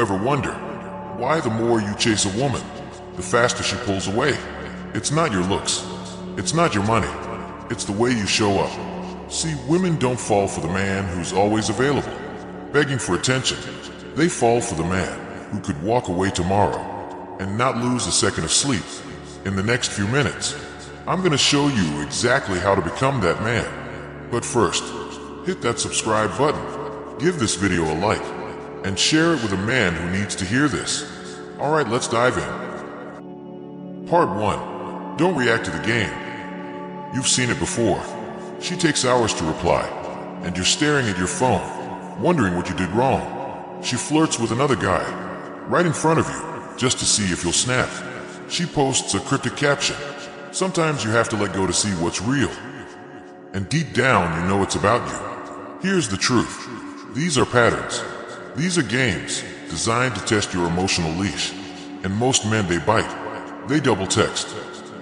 ever wonder why the more you chase a woman, the faster she pulls away? It's not your looks. It's not your money. It's the way you show up. See, women don't fall for the man who's always available, begging for attention. They fall for the man who could walk away tomorrow and not lose a second of sleep. In the next few minutes, I'm going to show you exactly how to become that man. But first, hit that subscribe button, give this video a like, and share it with a man who needs to hear this. Alright, let's dive in. Part 1. Don't react to the game. You've seen it before. She takes hours to reply, and you're staring at your phone, wondering what you did wrong. She flirts with another guy, right in front of you, just to see if you'll snap. She posts a cryptic caption. Sometimes you have to let go to see what's real. And deep down, you know it's about you. Here's the truth. These are patterns. These are games designed to test your emotional leash. And most men, they bite. They double text.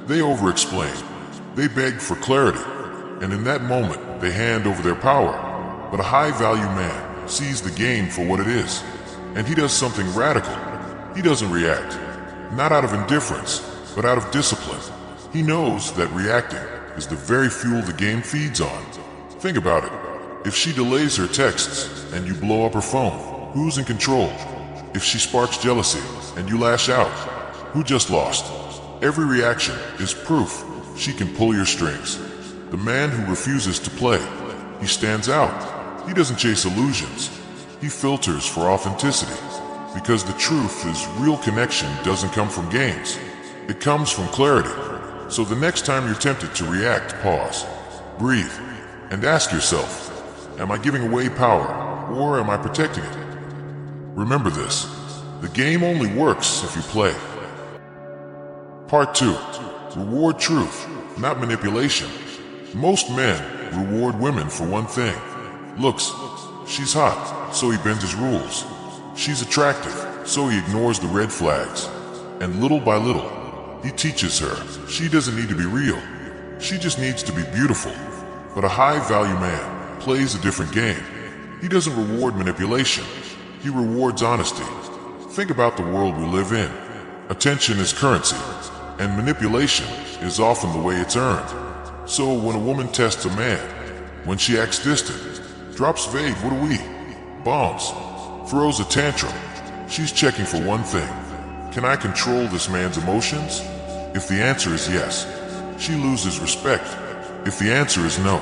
They over-explain. They beg for clarity. And in that moment, they hand over their power. But a high-value man sees the game for what it is. And he does something radical. He doesn't react. Not out of indifference, but out of discipline. He knows that reacting is the very fuel the game feeds on. Think about it. If she delays her texts and you blow up her phone, who's in control? If she sparks jealousy and you lash out, who just lost? Every reaction is proof she can pull your strings. The man who refuses to play, he stands out. He doesn't chase illusions. He filters for authenticity. Because the truth is, real connection doesn't come from games. It comes from clarity. So the next time you're tempted to react, pause, breathe, and ask yourself, am I giving away power, or am I protecting it? Remember this, the game only works if you play. Part 2. Reward truth, not manipulation. Most men reward women for one thing. Looks. She's hot, so he bends his rules. She's attractive, so he ignores the red flags. And little by little, he teaches her she doesn't need to be real. She just needs to be beautiful. But a high-value man plays a different game. He doesn't reward manipulation. He rewards honesty. Think about the world we live in. Attention is currency, and manipulation is often the way it's earned. So when a woman tests a man, when she acts distant, drops vague, what are we? Bombs. Throws a tantrum, she's checking for one thing. Can I control this man's emotions? If the answer is yes, she loses respect. If the answer is no,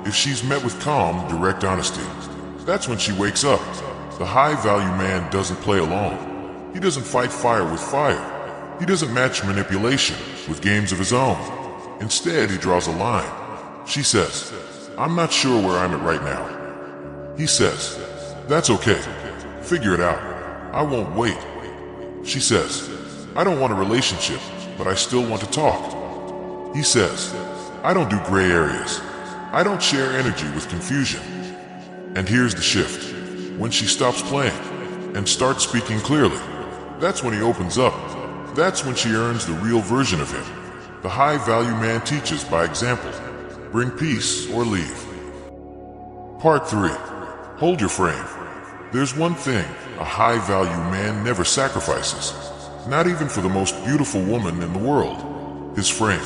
if she's met with calm, direct honesty, that's when she wakes up. The high-value man doesn't play along. He doesn't fight fire with fire. He doesn't match manipulation with games of his own. Instead, he draws a line. She says, I'm not sure where I'm at right now. He says, that's okay. Figure it out. I won't wait. She says, I don't want a relationship, but I still want to talk. He says, I don't do gray areas. I don't share energy with confusion. And here's the shift. When she stops playing and starts speaking clearly, that's when he opens up. That's when she earns the real version of him. The high-value man teaches by example. Bring peace or leave. Part 3. Hold your frame. There's one thing a high-value man never sacrifices, not even for the most beautiful woman in the world. His frame.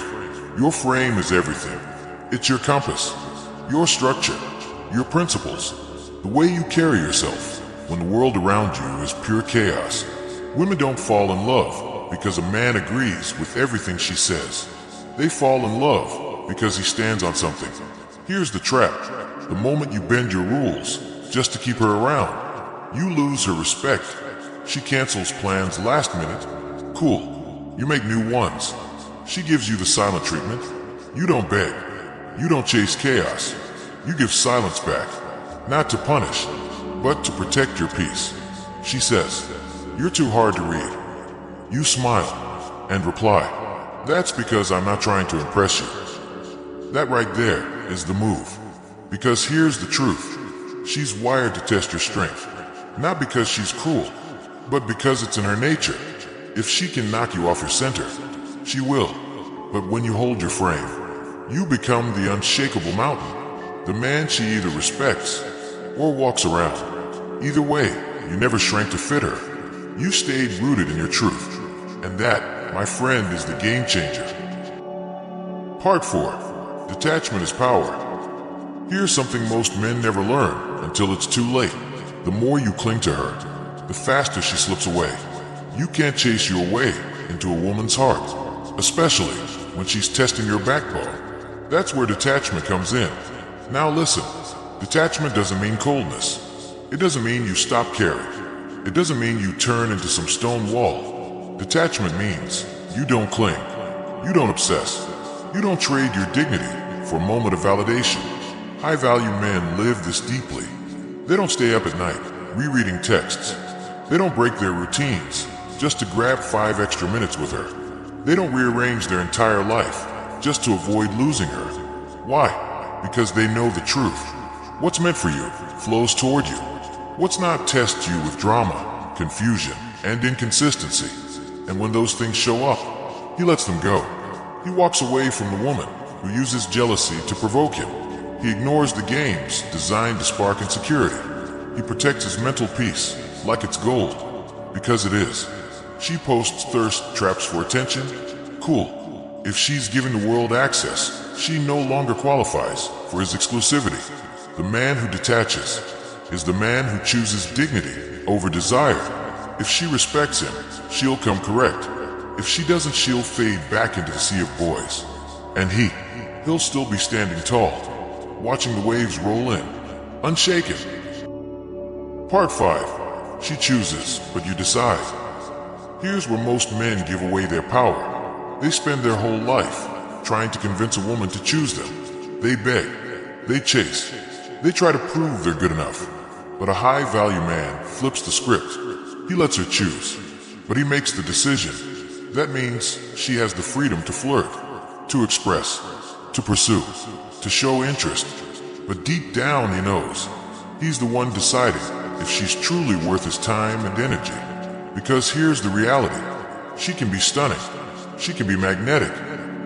Your frame is everything. It's your compass, your structure, your principles, the way you carry yourself when the world around you is pure chaos. Women don't fall in love because a man agrees with everything she says. They fall in love because he stands on something. Here's the trap. The moment you bend your rules just to keep her around, you lose her respect. She cancels plans last minute. Cool. You make new ones. She gives you the silent treatment. You don't beg. You don't chase chaos. You give silence back. Not to punish, but to protect your peace. She says, you're too hard to read. You smile and reply, that's because I'm not trying to impress you. That right there is the move. Because here's the truth. She's wired to test your strength. Not because she's cruel, but because it's in her nature. If she can knock you off your center, she will. But when you hold your frame, you become the unshakable mountain. The man she either respects or walks around. Either way, you never shrank to fit her. You stayed rooted in your truth. And that, my friend, is the game changer. Part 4. Detachment is power. Here's something most men never learn until it's too late. The more you cling to her, the faster she slips away. You can't chase your way into a woman's heart, especially when she's testing your backbone. That's where detachment comes in. Now listen, detachment doesn't mean coldness. It doesn't mean you stop caring. It doesn't mean you turn into some stone wall. Detachment means you don't cling. You don't obsess. You don't trade your dignity for a moment of validation. High-value men live this deeply. They don't stay up at night, rereading texts. They don't break their routines just to grab 5 extra minutes with her. They don't rearrange their entire life just to avoid losing her. Why? Because they know the truth. What's meant for you flows toward you. What's not tests you with drama, confusion, and inconsistency. And when those things show up, he lets them go. He walks away from the woman who uses jealousy to provoke him. He ignores the games designed to spark insecurity. He protects his mental peace like it's gold, because it is. She posts thirst traps for attention? Cool. If she's giving the world access, she no longer qualifies for his exclusivity. The man who detaches is the man who chooses dignity over desire. If she respects him, she'll come correct. If she doesn't, she'll fade back into the sea of boys. And he'll still be standing tall, watching the waves roll in, unshaken. Part 5. She chooses, but you decide. Here's where most men give away their power. They spend their whole life trying to convince a woman to choose them. They beg, they chase, they try to prove they're good enough. But a high-value man flips the script. He lets her choose, but he makes the decision. That means she has the freedom to flirt, to express, to pursue, to show interest. But deep down he knows he's the one deciding if she's truly worth his time and energy. Because here's the reality. She can be stunning. She can be magnetic.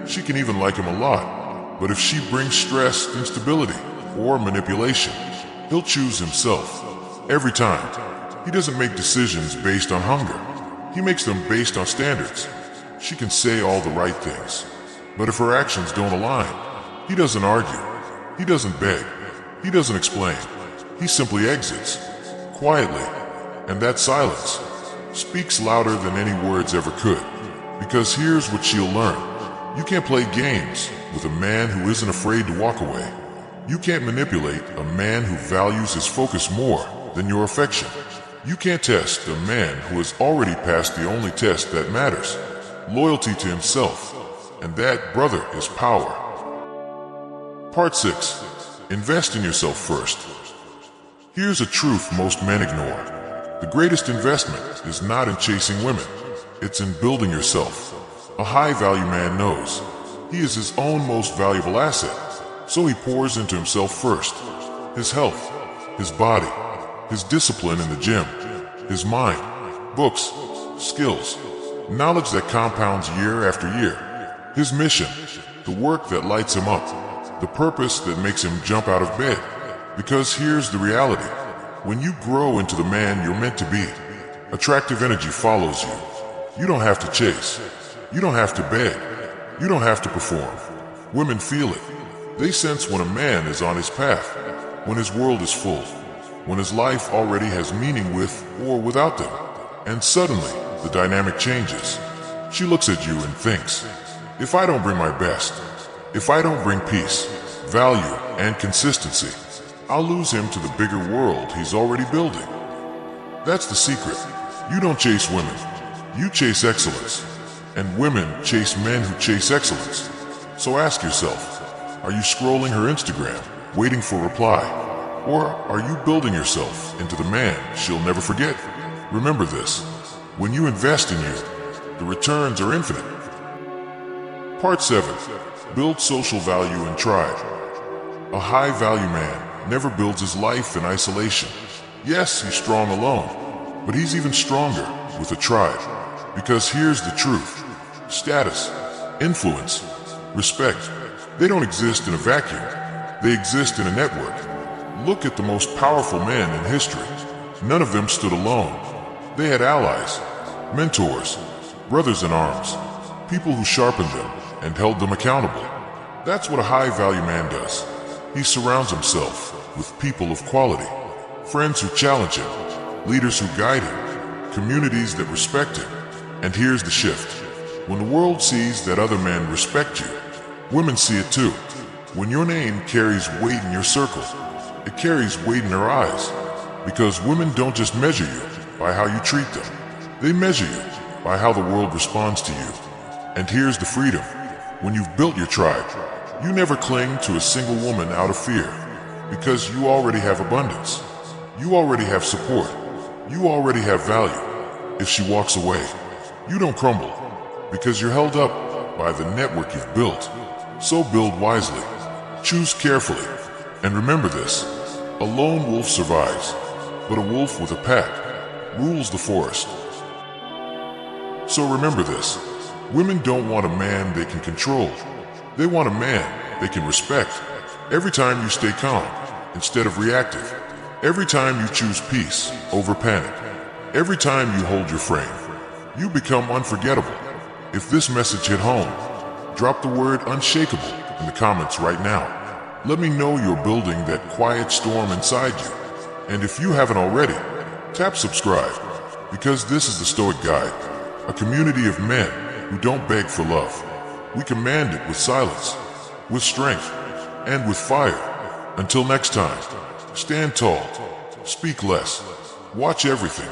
She can even like him a lot. But if she brings stress, instability, or manipulation, he'll choose himself. Every time. He doesn't make decisions based on hunger. He makes them based on standards. She can say all the right things, but if her actions don't align, he doesn't argue. He doesn't beg. He doesn't explain. He simply exits, quietly. And that silence speaks louder than any words ever could. Because here's what she'll learn. You can't play games with a man who isn't afraid to walk away. You can't manipulate a man who values his focus more than your affection. You can't test a man who has already passed the only test that matters. Loyalty to himself. And that, brother, is power. Part 6. Invest in yourself first. Here's a truth most men ignore. The greatest investment is not in chasing women. It's in building yourself. A high-value man knows he is his own most valuable asset, so he pours into himself first. His health, his body, his discipline in the gym, his mind, books, skills, knowledge that compounds year after year. His mission, the work that lights him up, the purpose that makes him jump out of bed. Because here's the reality. When you grow into the man you're meant to be, attractive energy follows you. You don't have to chase. You don't have to beg. You don't have to perform. Women feel it. They sense when a man is on his path, when his world is full, when his life already has meaning with or without them. And suddenly, the dynamic changes. She looks at you and thinks, if I don't bring my best, if I don't bring peace, value, and consistency, I'll lose him to the bigger world he's already building. That's the secret. You don't chase women. You chase excellence. And women chase men who chase excellence. So ask yourself, are you scrolling her Instagram, waiting for a reply? Or are you building yourself into the man she'll never forget? Remember this. When you invest in you, the returns are infinite. Part 7. Build social value in tribe. A high-value man never builds his life in isolation. Yes, he's strong alone, but he's even stronger with a tribe. Because here's the truth. Status, influence, respect, they don't exist in a vacuum. They exist in a network. Look at the most powerful men in history. None of them stood alone. They had allies, mentors, brothers in arms, people who sharpened them and held them accountable. That's what a high-value man does. He surrounds himself with people of quality, friends who challenge him, leaders who guide him, communities that respect him. And here's the shift. When the world sees that other men respect you, women see it too. When your name carries weight in your circle, it carries weight in their eyes. Because women don't just measure you by how you treat them. They measure you by how the world responds to you. And here's the freedom. When you've built your tribe, you never cling to a single woman out of fear. Because you already have abundance. You already have support. You already have value. If she walks away, you don't crumble. Because you're held up by the network you've built. So build wisely. Choose carefully. And remember this. A lone wolf survives. But a wolf with a pack rules the forest. So remember this. Women don't want a man they can control. They want a man they can respect. Every time you stay calm instead of reactive. Every time you choose peace over panic. Every time you hold your frame, you become unforgettable. If this message hit home, drop the word unshakable in the comments right now. Let me know you're building that quiet storm inside you. And if you haven't already, tap subscribe, because this is the Stoic Guide, a community of men who don't beg for love. We command it with silence, with strength, and with fire. Until next time, stand tall, speak less, watch everything,